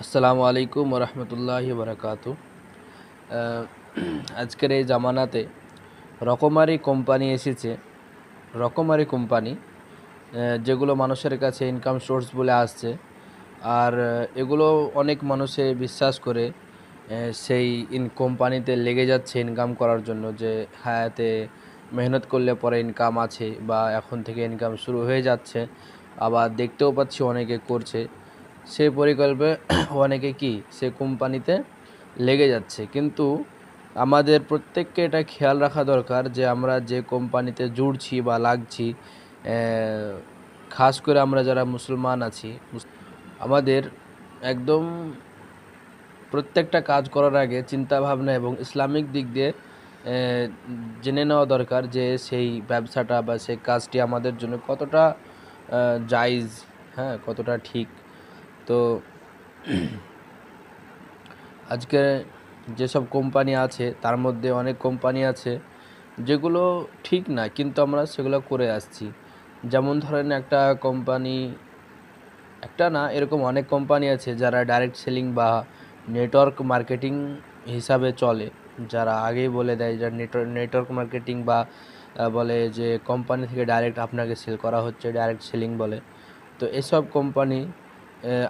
আসসালামু আলাইকুম ওরহমতুল্লাহি বারাকাতু। আজকের এই জামানাতে রকমারি কোম্পানি এসেছে, রকমারি কোম্পানি যেগুলো মানুষের কাছে ইনকাম সোর্স বলে আসছে। আর এগুলো অনেক মানুষে বিশ্বাস করে সেই কোম্পানিতে লেগে যাচ্ছে ইনকাম করার জন্য, যে হ্যাঁ এতে মেহনত করলে পরে ইনকাম আছে বা এখন থেকে ইনকাম শুরু হয়ে যাচ্ছে। আবার দেখতেও পাচ্ছি অনেকে করছে, সেই পরিকল্পে অনেকে সে কোম্পানিতে লেগে যাচ্ছে। কিন্তু আমাদের প্রত্যেককে এটা খেয়াল রাখা দরকার যে আমরা যে কোম্পানিতে জুড়ছি বা লাগছি, খাস করে আমরা যারা মুসলমান আছি, আমাদের একদম প্রত্যেকটা কাজ করার আগে চিন্তা ভাবনা এবং ইসলামিক দিক দিয়ে জেনে নেওয়া দরকার যে সেই ব্যবসাটা বা সেই কাজটি আমাদের জন্য কতটা জায়েজ, হ্যাঁ কতটা ঠিক। তো আজকে যেসব কোম্পানি আছে তার মধ্যে অনেক কোম্পানি আছে যেগুলো ঠিক না, কিন্তু আমরা সেগুলো করে আসছি। যেমন ধরেন একটা কোম্পানি, একটা না এরকম অনেক কোম্পানি আছে যারা ডাইরেক্ট সেলিং বা নেটওয়ার্ক মার্কেটিং হিসাবে চলে, যারা আগেই বলে দেয় যে নেটওয়ার্ক মার্কেটিং বা বলে যে কোম্পানি থেকে ডাইরেক্ট আপনাকে সেল করা হচ্ছে, ডাইরেক্ট সেলিং বলে। তো এসব কোম্পানি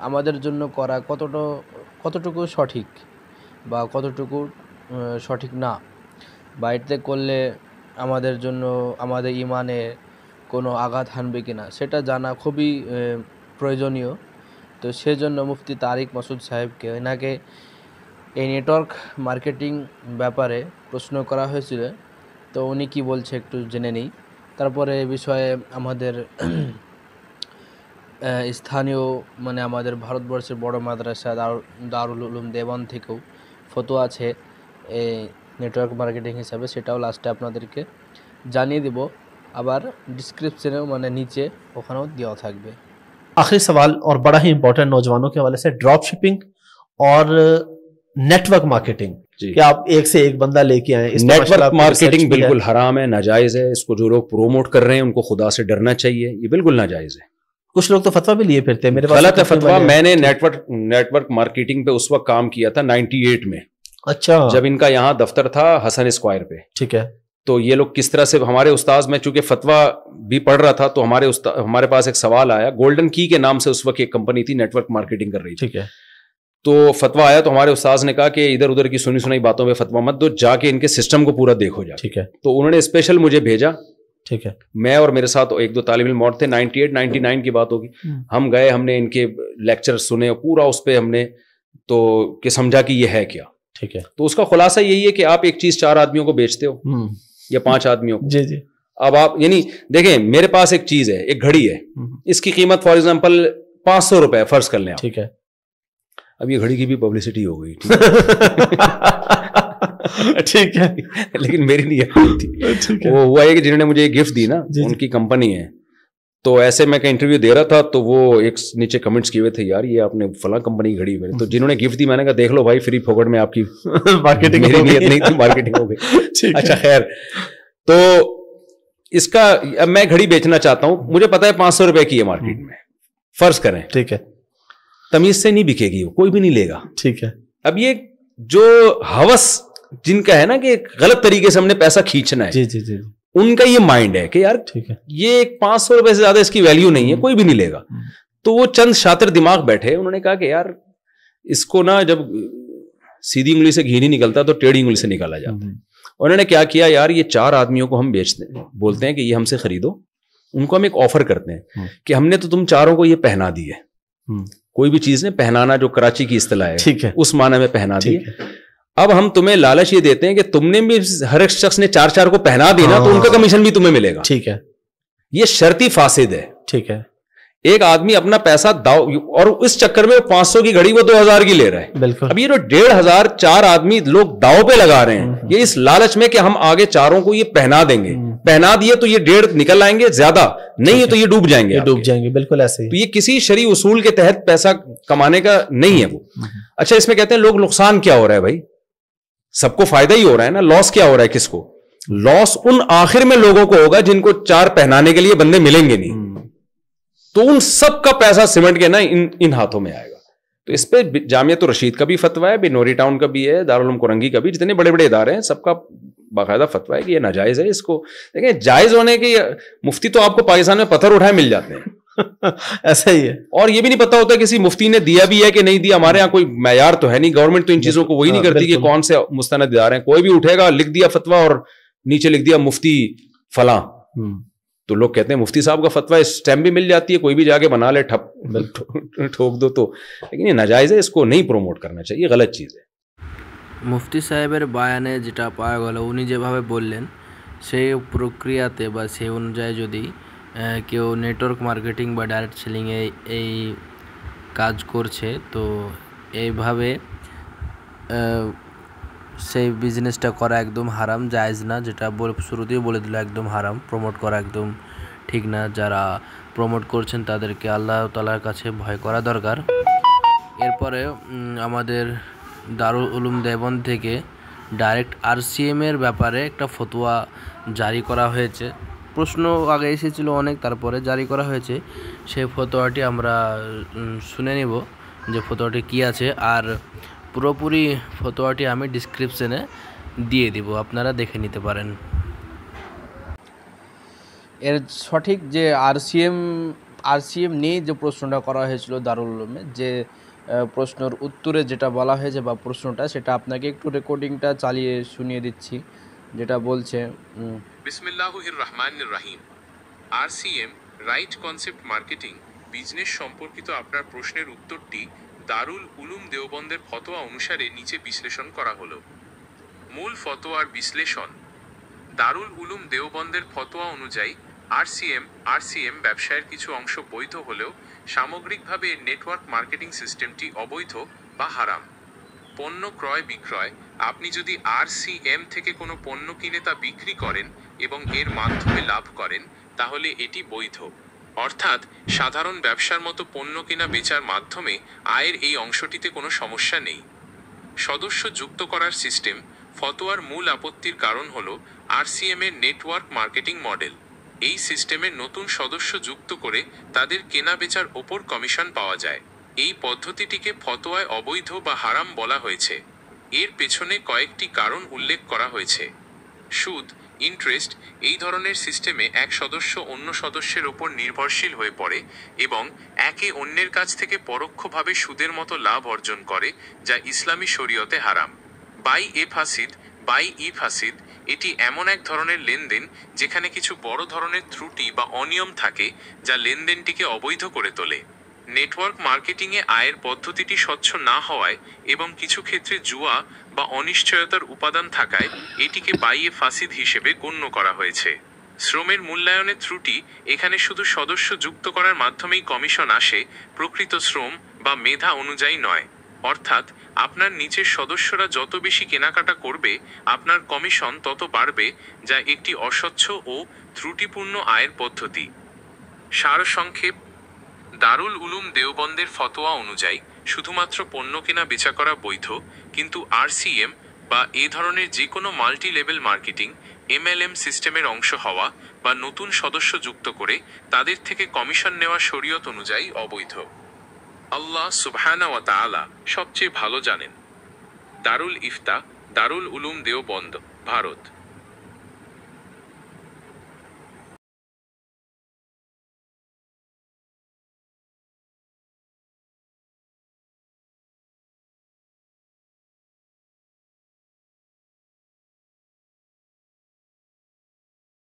আমাদের জন্য করা কতটুকু সঠিক বা কতটুকু সঠিক না, বা এতে করলে আমাদের জন্য আমাদের ইমানে কোনো আঘাত হানবে কিনা সেটা জানা খুবই প্রয়োজনীয়। তো সেজন্য মুফতি তারিক মাসুদ সাহেবকে এনাকে এই নেটওয়ার্ক মার্কেটিং ব্যাপারে প্রশ্ন করা হয়েছিল। তো উনি কি বলছে একটু জেনে নিই, তারপরে এ বিষয়ে আমাদের স্থানীয় মানে আমাদের ভারতবর্ষের বড় মাদ্রাসা দারুল উলুম দেওবন্দ থেকেও ফতোয়া আছে এই নেটওয়ার্ক মার্কেটিং হিসাবে, সেটাও লাস্টে আপনাদেরকে জানিয়ে দেব। আবার ডিসক্রিপশনেও মানে নিচে ওখানেও দেওয়া থাকবে। आखिरी सवाल और बड़ा ही इंपॉर्टेंट नौजवानों के हवाले से, ड्रॉप शिपिंग और नेटवर्क मार्केटिंग, कि आप एक से एक बंदा लेके आए। नेटवर्क मार्केटिंग बिल्कुल हराम है, नाजायज है। इसको जो लोग प्रोमोट कर रहे हैं उनको खुदा से डरना चाहिए, ये बिल्कुल नाजायज है। कुछ लोग तो फतवा भी लिए फिरते हैं, मेरे पास गलत है फतवा। मैंने नेटवर्क मार्केटिंग पे उस वक्त काम किया था 98 में। अच्छा, जब इनका यहाँ दफ्तर था हसन स्क्वायर पे। ठीक है। तो ये लोग किस तरह से, हमारे उस्ताद, मैं चूंकि फतवा भी पढ़ रहा था तो हमारे पास एक सवाल आया। गोल्डन की के नाम से उस वक्त एक कंपनी थी, नेटवर्क मार्केटिंग कर रही थी। ठीक है। तो फतवा आया तो हमारे उस्ताद ने कहा कि इधर उधर की सुनी सुनाई बातों पे फतवा मत दो, जाके इनके सिस्टम को पूरा देखो जा। ठीक है। तो उन्होंने स्पेशल मुझे भेजा। ठीक है। मैं और मेरे साथ एक दो तालिब इल्म और थे, 98-99 की बात होगी। हम गए, हमने इनके लेक्चर सुने, पूरा उस पर हमने तो कि समझा कि ये है क्या। ठीक है। तो उसका खुलासा यही है कि आप एक चीज 4 आदमियों को बेचते हो या 5 आदमियों को। जी जी। अब आप यानी देखें, मेरे पास एक चीज है, एक घड़ी है, इसकी कीमत फॉर एग्जांपल 500 रुपए फर्ज कर लें आप। ठीक है। अब ये घड़ी की भी पब्लिसिटी हो गई ठीक है, लेकिन मेरी नहीं है थी। वो हुआ है कि जिन्होंने मुझे गिफ्ट दी ना, उनकी कंपनी है। तो ऐसे मैं का इंटरव्यू दे रहा था तो वो एक नीचे कमेंट्स किए हुए थे, यार ये आपने फलां कंपनी की घड़ी मेरे। तो जिन्होंने गिफ्ट दी, मैंने कहा देख लो भाई, फ्री फोकट में आपकी मार्केटिंग, मेरी नियत नहीं थी, मार्केटिंग हो गई। अच्छा खैर, तो इसका अब मैं घड़ी बेचना चाहता हूं, मुझे पता है 500 रुपए की है मार्केट में, फर्ज करें। ठीक है। तमीज से नहीं बिकेगी वो, कोई भी नहीं लेगा। ठीक है। अब ये जो हवस जिनका है ना कि गलत तरीके से हमने पैसा खींचना है, जी जी जी, उनका ये माइंड है कि यार ठीक है, ये 500 रुपए से ज्यादा इसकी वैल्यू नहीं है, कोई भी नहीं लेगा। तो वो चंद शातिर दिमाग बैठे, उन्होंने कहा कि यार इसको ना, जब सीधी उंगली से घी नहीं निकलता तो टेढ़ी उंगली से निकाला जाता है। उन्होंने क्या किया, यार ये 4 आदमियों को हम बेचते हैं, बोलते हैं कि ये हमसे खरीदो। उनको हम एक ऑफर करते हैं कि हमने तो तुम चारों को ये पहना दी है। कोई भी चीज ने पहनाना, जो कराची की इस्तिलाह है, ठीक है, उस माने में पहना दी। अब हम तुम्हें लालच ये देते हैं कि तुमने भी, हर एक शख्स ने 4-4 को पहना दी ना, तो उनका कमीशन भी तुम्हें मिलेगा। ठीक है। ये शर्ती फासिद है। ठीक है। एक आदमी अपना पैसा दाव, और इस चक्कर में 500 की घड़ी वो 2000 की ले रहा है। बिल्कुल। अब ये जो 1500 4 आदमी लोग दाव पे लगा रहे हैं, ये इस लालच में कि हम आगे चारों को ये पहना देंगे, पहना दिए तो ये 1.5 निकल आएंगे, ज्यादा नहीं है तो ये डूब जाएंगे, डूब जाएंगे। बिल्कुल ऐसे ही। तो ये किसी शरई उसूल के तहत पैसा कमाने का नहीं है वो। अच्छा, इसमें कहते हैं लोग नुकसान क्या हो रहा है भाई, सबको फायदा ही हो रहा है ना, लॉस क्या हो रहा है किसको? लॉस उन आखिर में लोगों को होगा जिनको 4 पहनाने के लिए बंदे मिलेंगे नहीं, तो उन सब का पैसा सिमट के ना इन हाथों में आएगा। तो इस पे जामिया तो रशीद का भी फतवा है, बेनोरी टाउन का भी है, दारुल उलूम कोरंगी का भी, जितने बड़े बड़े इदारे हैं सबका बाकायदा फतवा है कि ये नाजायज है। इसको देखें, जायज होने के मुफ्ती तो आपको पाकिस्तान में पत्थर उठाए मिल जाते हैं ऐसा ही है। और ये भी नहीं पता होता किसी मुफ्ती ने दिया भी है कि नहीं दिया। हमारे यहाँ कोई मैयार तो है नहीं, गवर्नमेंट तो इन चीजों को वही नहीं करती कि कौन से मुस्तनद इदारे हैं। कोई भी उठेगा, लिख दिया फतवा और नीचे लिख दिया मुफ्ती फलां, तो लोग कहते हैं मुफ्ती साहब का फतवा, स्टैम्प भी मिल जाती है, कोई भी जाके बना ले, ठोक दो। तो लेकिन ये नाजायज है, इसको नहीं प्रमोट करना चाहिए, गलत चीज़ है। মুফতি সাহেবের বায়ানে যেটা পাওয়া গেল, উনি যেভাবে বললেন সেই প্রক্রিয়াতে বা সেই অনুযায়ী যদি কেউ নেটওয়ার্ক মার্কেটিং বা ডাইরেক্ট সেলিংয়ে এই কাজ করছে, তো এইভাবে সেই বিজনেসটা করা একদম হারাম, জায়েজ না। যেটা শুরুতেই বলে দিল, একদম হারাম, প্রমোট করা একদম ঠিক না। যারা প্রমোট করছেন তাদেরকে আল্লাহ তাআলার কাছে ভয় করা দরকার। এরপরে আমাদের দারুল উলুম দেওবন্দ থেকে ডাইরেক্ট আরসিএমের ব্যাপারে একটা ফতোয়া জারি করা হয়েছে। প্রশ্ন আগে এসেছিল অনেক, তারপরে জারি করা হয়েছে। সেই ফতোয়াটি আমরা শুনে নেব যে ফতোয়াটি কী আছে, আর পুরোপুরি ফতোয়াটি আমি ডিসক্রিপশনে দিয়ে দিব, আপনারা দেখে নিতে পারেন। এর সঠিক যে আরসিএম নিয়ে যে প্রশ্নটা করা হয়েছিল দারুল উলুমে, যে প্রশ্নের উত্তরে যেটা বলা হয়েছে বা প্রশ্নটা, সেটা আপনাকে একটু রেকর্ডিংটা চালিয়ে শুনিয়ে দিচ্ছি, যেটা বলছে বিসমিল্লাহির রহমানির রহিম। RCM, right concept marketing business সম্পর্কিত আপনার প্রশ্নের উত্তরটি দারুল উলুম দেওবন্দের ফতোয়া অনুসারে নিচে বিশ্লেষণ করা হলো। মূল ফতোয়ার বিশ্লেষণ। দারুল উলুম দেওবন্দের ফতোয়া অনুযায়ী আরসিএম ব্যবসায়ের কিছু অংশ বৈধ হলেও সামগ্রিকভাবে নেটওয়ার্ক মার্কেটিং সিস্টেমটি অবৈধ বা হারাম। পণ্য ক্রয় বিক্রয়। আপনি যদি আরসিএম থেকে কোনো পণ্য কিনে তা বিক্রি করেন এবং এর মাধ্যমে লাভ করেন, তাহলে এটি বৈধ। অর্থাৎ সাধারণ ব্যবসার মতো পণ্য কেনা বেচার মাধ্যমে আয়ের এই অংশটিতে কোনো সমস্যা নেই। সদস্য যুক্ত করার সিস্টেম। ফতোয়ার মূল আপত্তির কারণ হল আরসিএম এর নেটওয়ার্ক মার্কেটিং মডেল। এই সিস্টেমে নতুন সদস্য যুক্ত করে তাদের কেনা বেচার ওপর কমিশন পাওয়া যায়। এই পদ্ধতিটিকে ফতোয়ায় অবৈধ বা হারাম বলা হয়েছে। এর পেছনে কয়েকটি কারণ উল্লেখ করা হয়েছে। সুদ, ইন্টারেস্ট। এই ধরনের সিস্টেমে এক সদস্য অন্য সদস্যের ওপর নির্ভরশীল হয়ে পড়ে এবং একে অন্যের কাছ থেকে পরোক্ষভাবে সুদের মতো লাভ অর্জন করে, যা ইসলামী শরীয়তে হারাম। বাই ই ফাসিদ। এটি এমন এক ধরনের লেনদেন যেখানে কিছু বড় ধরনের ত্রুটি বা অনিয়ম থাকে, যা লেনদেনটিকে অবৈধ করে তোলে। নেটওয়ার্ক মার্কেটিংয়ে আয়ের পদ্ধতিটি স্বচ্ছ না হওয়ায় এবং কিছু ক্ষেত্রে জুয়া বা অনিশ্চয়তার উপাদান থাকায় এটিকে বাইয়ে ফাসিদ হিসেবে গণ্য করা হয়েছে। শ্রমের মূল্যায়নের ত্রুটি। এখানে শুধু সদস্য যুক্ত করার মাধ্যমেই কমিশন আসে, প্রকৃত শ্রম বা মেধা অনুযায়ী নয়। অর্থাৎ আপনার নিচের সদস্যরা যত বেশি কেনাকাটা করবে, আপনার কমিশন তত বাড়বে, যা একটি অস্বচ্ছ ও ত্রুটিপূর্ণ আয়ের পদ্ধতি। সারসংক্ষেপ। দারুল উলুম দেওবন্দের ফতোয়া অনুযায়ী শুধুমাত্র পণ্য কেনা বেচা করা বৈধ, কিন্তু আরসিএম বা এ ধরনের যে কোনো মাল্টি লেভেল মার্কেটিং এমএলএম সিস্টেমের অংশ হওয়া বা নতুন সদস্য যুক্ত করে তাদের থেকে কমিশন নেওয়া শরীয়ত অনুযায়ী অবৈধ। আল্লাহ সুবহানাহু ওয়া তাআলা সবচেয়ে ভালো জানেন। দারুল ইফতা, দারুল উলুম দেওবন্দ, ভারত।